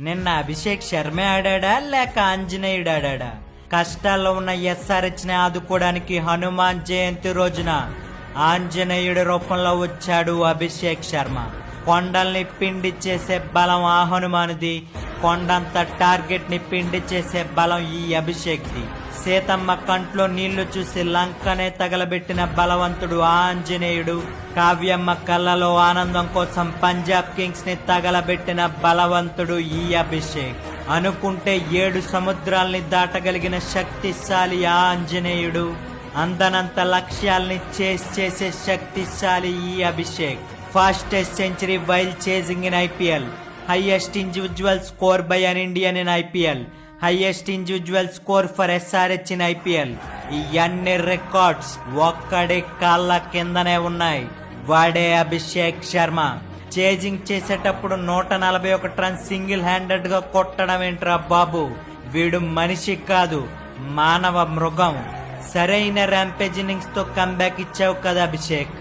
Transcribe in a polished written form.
నిన్న అభిషేక్ శర్మ ఆడాడా లేక ఆంజనేయుడు ఆడాడా? కష్టాల్లో ఉన్న ఎస్ఆర్హెచ్ ని ఆదుకోవడానికి హనుమాన్ జయంతి రోజున ఆంజనేయుడి రూపంలో వచ్చాడు అభిషేక్ శర్మ. కొండల్ని పిండి చేసే బలం ఆ హనుమానుది, కొండంత టార్గెట్ ని పిండి చేసే బలం ఈ అభిషేక్ ది. సీతమ్మ కంట్లో నీళ్లు చూసి లంకనే తగలబెట్టిన బలవంతుడు ఆ ఆంజనేయుడు. కావ్యమ్మ కళ్ళలో ఆనందం కోసం పంజాబ్ కింగ్స్ ని తగలబెట్టిన బలవంతుడు ఈ అభిషేక్. అనుకుంటే 7 సముద్రాల్ని దాటగలిగిన శక్తిశాలి ఆ ఆంజనేయుడు. అందనంత లక్ష్యాల్ని చేసే శక్తిశాలి ఈ Abhishek. Fastest century while chasing in IPL, highest individual score by an Indian in IPL, highest individual score for SRH in IPL. ఈ అన్ని రికార్డ్స్ ఒక్కడి కాళ్ళ కిందనే ఉన్నాయి. వాడే అభిషేక్ శర్మ. చేజింగ్ చేసేటప్పుడు 141 రన్ సింగిల్ హ్యాండెడ్ గా కొట్టడం ఏంట్రా బాబు? వీడు మనిషి కాదు, మానవ మృగం. సరైన ర్యాంపేజ్ ఇన్నింగ్స్ తో కంబ్యాక్ ఇచ్చావు కదా అభిషేక్.